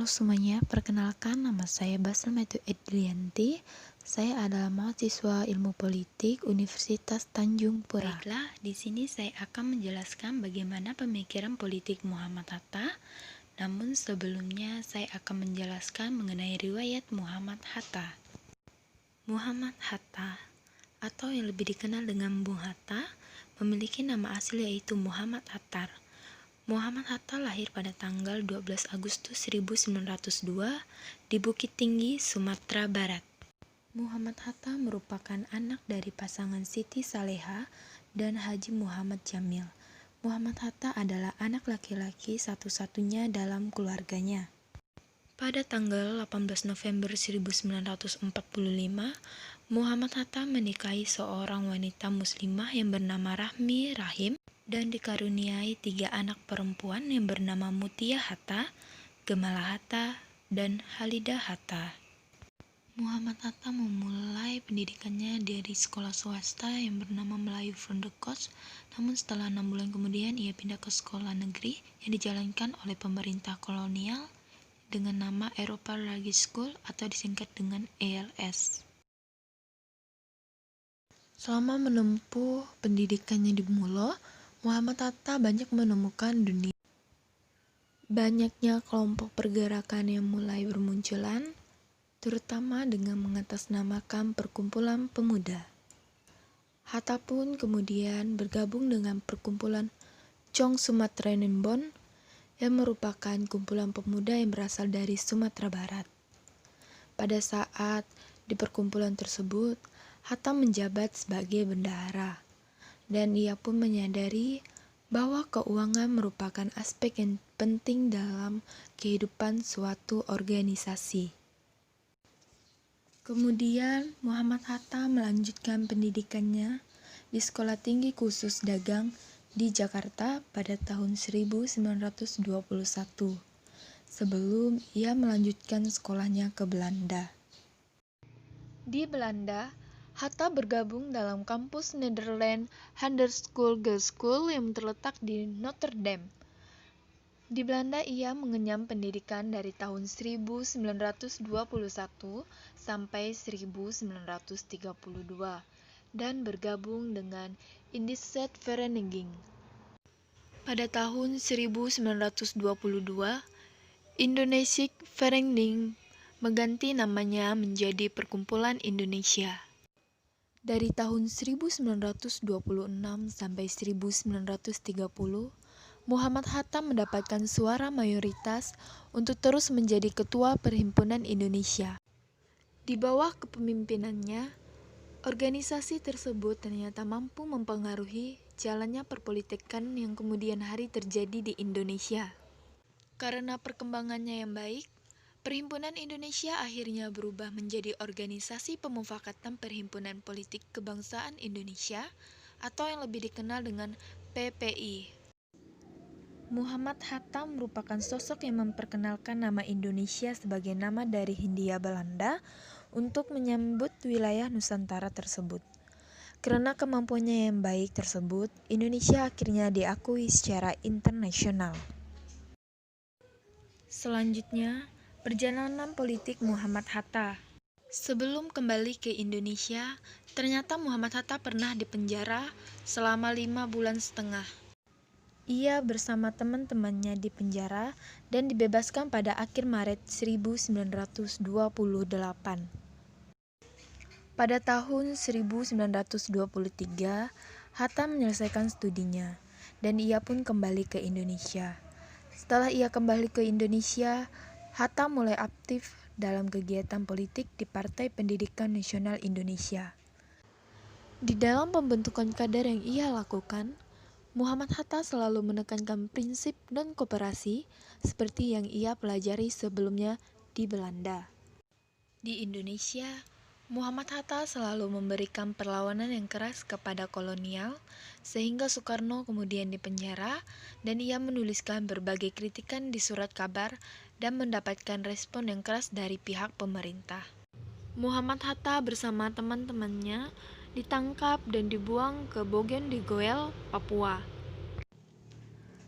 Halo semuanya, perkenalkan nama saya Basma Edlianti. Saya adalah mahasiswa Ilmu Politik Universitas Tanjung Pura. Baiklah, di sini saya akan menjelaskan bagaimana pemikiran politik Muhammad Hatta. Namun sebelumnya saya akan menjelaskan mengenai riwayat Muhammad Hatta. Muhammad Hatta, atau yang lebih dikenal dengan Bung Hatta, memiliki nama asli yaitu Muhammad Hattar. Muhammad Hatta lahir pada tanggal 12 Agustus 1902 di Bukit Tinggi, Sumatera Barat. Muhammad Hatta merupakan anak dari pasangan Siti Saleha dan Haji Muhammad Jamil. Muhammad Hatta adalah anak laki-laki satu-satunya dalam keluarganya. Pada tanggal 18 November 1945, Muhammad Hatta menikahi seorang wanita muslimah yang bernama Rahmi Rahim dan dikaruniai 3 anak perempuan yang bernama Mutia Hatta, Gemala Hatta, dan Halidah Hatta. Muhammad Hatta memulai pendidikannya dari sekolah swasta yang bernama Melayu from the Coast, namun setelah 6 bulan kemudian ia pindah ke sekolah negeri yang dijalankan oleh pemerintah kolonial dengan nama Eropa Language School atau disingkat dengan ELS. Selama menempuh pendidikannya di Mulo, Muhammad Hatta banyak menemukan dunia. Banyaknya kelompok pergerakan yang mulai bermunculan, terutama dengan mengatasnamakan perkumpulan pemuda. Hatta pun kemudian bergabung dengan perkumpulan Chong Sumatranembon yang merupakan kumpulan pemuda yang berasal dari Sumatera Barat. Pada saat di perkumpulan tersebut, Hatta menjabat sebagai bendahara. Dan ia pun menyadari bahwa keuangan merupakan aspek yang penting dalam kehidupan suatu organisasi. Kemudian Muhammad Hatta melanjutkan pendidikannya di Sekolah Tinggi Khusus Dagang di Jakarta pada tahun 1921, sebelum ia melanjutkan sekolahnya ke Belanda. Di Belanda, Hatta bergabung dalam kampus Nederland Handelschool Girls School yang terletak di Notre Dame. Di Belanda ia mengenyam pendidikan dari tahun 1921 sampai 1932 dan bergabung dengan Indische Vereniging. Pada tahun 1922, Indische Vereniging mengganti namanya menjadi Perkumpulan Indonesia. Dari tahun 1926 sampai 1930, Muhammad Hatta mendapatkan suara mayoritas untuk terus menjadi Ketua Perhimpunan Indonesia. Di bawah kepemimpinannya, organisasi tersebut ternyata mampu mempengaruhi jalannya perpolitikan yang kemudian hari terjadi di Indonesia. Karena perkembangannya yang baik, Perhimpunan Indonesia akhirnya berubah menjadi Organisasi Pemufakatan Perhimpunan Politik Kebangsaan Indonesia atau yang lebih dikenal dengan PPI. Muhammad Hatta merupakan sosok yang memperkenalkan nama Indonesia sebagai nama dari Hindia Belanda untuk menyambut wilayah Nusantara tersebut. Karena kemampuannya yang baik tersebut, Indonesia akhirnya diakui secara internasional. Selanjutnya, perjalanan politik Muhammad Hatta. Sebelum kembali ke Indonesia, ternyata Muhammad Hatta pernah dipenjara selama 5,5 bulan. Ia bersama teman-temannya di penjara dan dibebaskan pada akhir Maret 1928. Pada tahun 1923, Hatta menyelesaikan studinya, dan ia pun kembali ke Indonesia. Setelah ia kembali ke Indonesia, Hatta mulai aktif dalam kegiatan politik di Partai Pendidikan Nasional Indonesia. Di dalam pembentukan kader yang ia lakukan, Muhammad Hatta selalu menekankan prinsip non-koperasi seperti yang ia pelajari sebelumnya di Belanda. Di Indonesia, Muhammad Hatta selalu memberikan perlawanan yang keras kepada kolonial, sehingga Soekarno kemudian dipenjara dan ia menuliskan berbagai kritikan di surat kabar dan mendapatkan respon yang keras dari pihak pemerintah. Muhammad Hatta bersama teman-temannya ditangkap dan dibuang ke Bovendigeuel, Papua.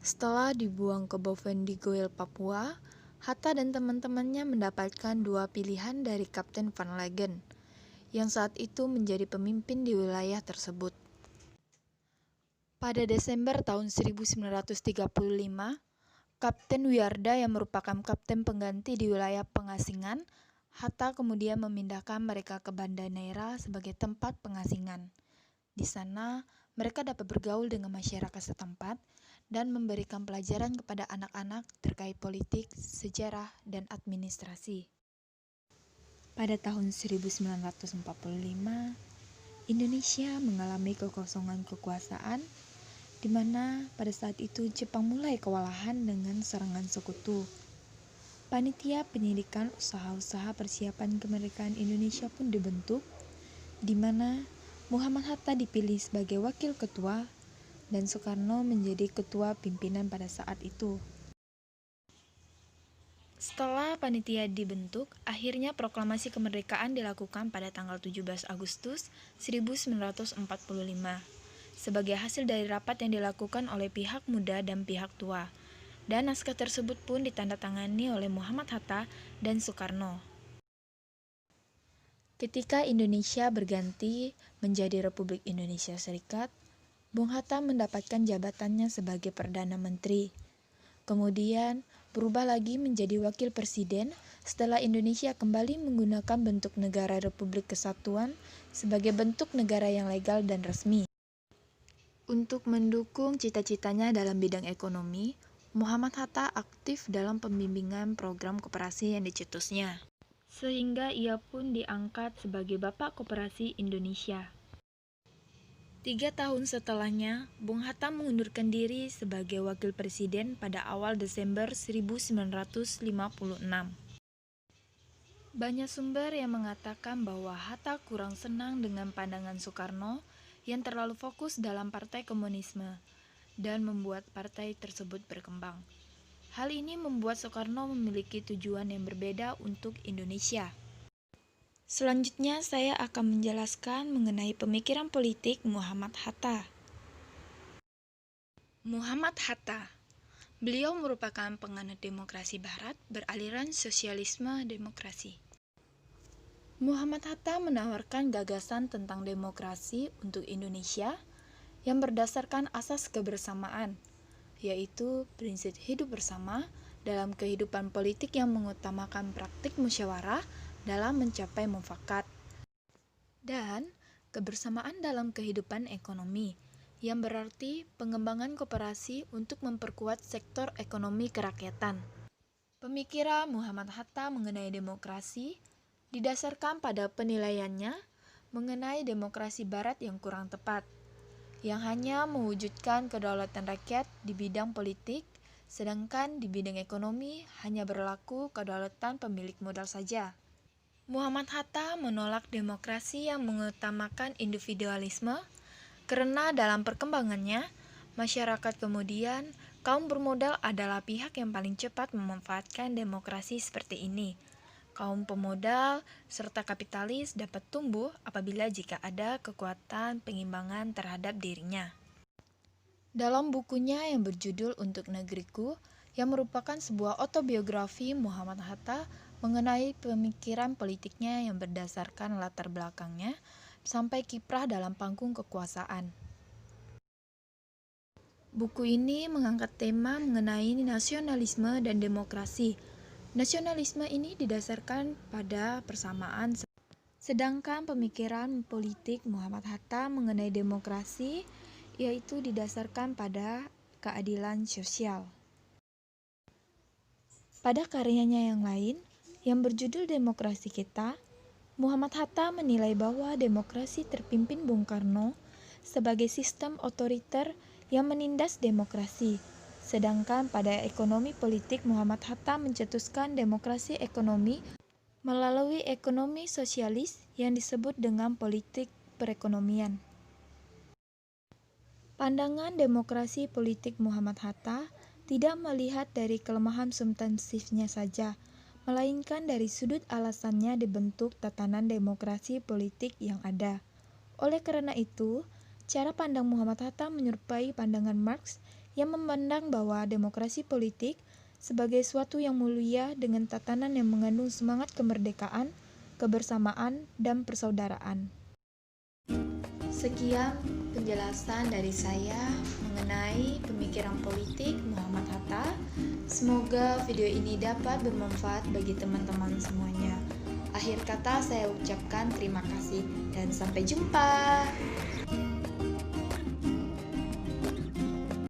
Setelah dibuang ke Bovendigeuel, Papua, Hatta dan teman-temannya mendapatkan dua pilihan dari Kapten Van Lagen, yang saat itu menjadi pemimpin di wilayah tersebut. Pada Desember tahun 1935, Kapten Wiarda yang merupakan kapten pengganti di wilayah pengasingan, Hatta kemudian memindahkan mereka ke Banda Neira sebagai tempat pengasingan. Di sana, mereka dapat bergaul dengan masyarakat setempat dan memberikan pelajaran kepada anak-anak terkait politik, sejarah, dan administrasi. Pada tahun 1945, Indonesia mengalami kekosongan kekuasaan, di mana pada saat itu Jepang mulai kewalahan dengan serangan sekutu. Panitia penyidikan usaha-usaha persiapan kemerdekaan Indonesia pun dibentuk, di mana Muhammad Hatta dipilih sebagai wakil ketua dan Soekarno menjadi ketua pimpinan pada saat itu. Setelah panitia dibentuk, akhirnya proklamasi kemerdekaan dilakukan pada tanggal 17 Agustus 1945 sebagai hasil dari rapat yang dilakukan oleh pihak muda dan pihak tua. Dan naskah tersebut pun ditandatangani oleh Muhammad Hatta dan Soekarno. Ketika Indonesia berganti menjadi Republik Indonesia Serikat, Bung Hatta mendapatkan jabatannya sebagai Perdana Menteri. Kemudian berubah lagi menjadi Wakil Presiden setelah Indonesia kembali menggunakan bentuk negara Republik Kesatuan sebagai bentuk negara yang legal dan resmi. Untuk mendukung cita-citanya dalam bidang ekonomi, Muhammad Hatta aktif dalam pembimbingan program koperasi yang dicetusnya, sehingga ia pun diangkat sebagai Bapak Koperasi Indonesia. 3 tahun setelahnya, Bung Hatta mengundurkan diri sebagai Wakil Presiden pada awal Desember 1956. Banyak sumber yang mengatakan bahwa Hatta kurang senang dengan pandangan Soekarno yang terlalu fokus dalam Partai Komunisme dan membuat partai tersebut berkembang. Hal ini membuat Soekarno memiliki tujuan yang berbeda untuk Indonesia. Selanjutnya saya akan menjelaskan mengenai pemikiran politik Muhammad Hatta. Muhammad Hatta, beliau merupakan penganut demokrasi barat beraliran sosialisme demokrasi. Muhammad Hatta menawarkan gagasan tentang demokrasi untuk Indonesia yang berdasarkan asas kebersamaan, yaitu prinsip hidup bersama dalam kehidupan politik yang mengutamakan praktik musyawarah dalam mencapai mufakat, dan kebersamaan dalam kehidupan ekonomi, yang berarti pengembangan koperasi untuk memperkuat sektor ekonomi kerakyatan. Pemikiran Muhammad Hatta mengenai demokrasi didasarkan pada penilaiannya mengenai demokrasi barat yang kurang tepat, yang hanya mewujudkan kedaulatan rakyat di bidang politik, sedangkan di bidang ekonomi hanya berlaku kedaulatan pemilik modal saja. Muhammad Hatta menolak demokrasi yang mengutamakan individualisme, karena dalam perkembangannya, masyarakat kemudian kaum bermodal adalah pihak yang paling cepat memanfaatkan demokrasi seperti ini. Kaum pemodal serta kapitalis dapat tumbuh apabila jika ada kekuatan pengimbangan terhadap dirinya. Dalam bukunya yang berjudul Untuk Negeriku, yang merupakan sebuah autobiografi Muhammad Hatta mengenai pemikiran politiknya yang berdasarkan latar belakangnya sampai kiprah dalam panggung kekuasaan. Buku ini mengangkat tema mengenai nasionalisme dan demokrasi. Nasionalisme ini didasarkan pada persamaan, sedangkan pemikiran politik Muhammad Hatta mengenai demokrasi yaitu didasarkan pada keadilan sosial. Pada karyanya yang lain, yang berjudul Demokrasi Kita, Muhammad Hatta menilai bahwa demokrasi terpimpin Bung Karno sebagai sistem otoriter yang menindas demokrasi. Sedangkan pada ekonomi politik, Muhammad Hatta mencetuskan demokrasi ekonomi melalui ekonomi sosialis yang disebut dengan politik perekonomian. Pandangan demokrasi politik Muhammad Hatta tidak melihat dari kelemahan substansifnya saja, melainkan dari sudut alasannya dibentuk tatanan demokrasi politik yang ada. Oleh karena itu, cara pandang Muhammad Hatta menyerupai pandangan Marx yang memandang bahwa demokrasi politik sebagai suatu yang mulia dengan tatanan yang mengandung semangat kemerdekaan, kebersamaan, dan persaudaraan. Sekian penjelasan dari saya mengenai pemikiran politik Muhammad Hatta. Semoga video ini dapat bermanfaat bagi teman-teman semuanya. Akhir kata saya ucapkan terima kasih dan sampai jumpa.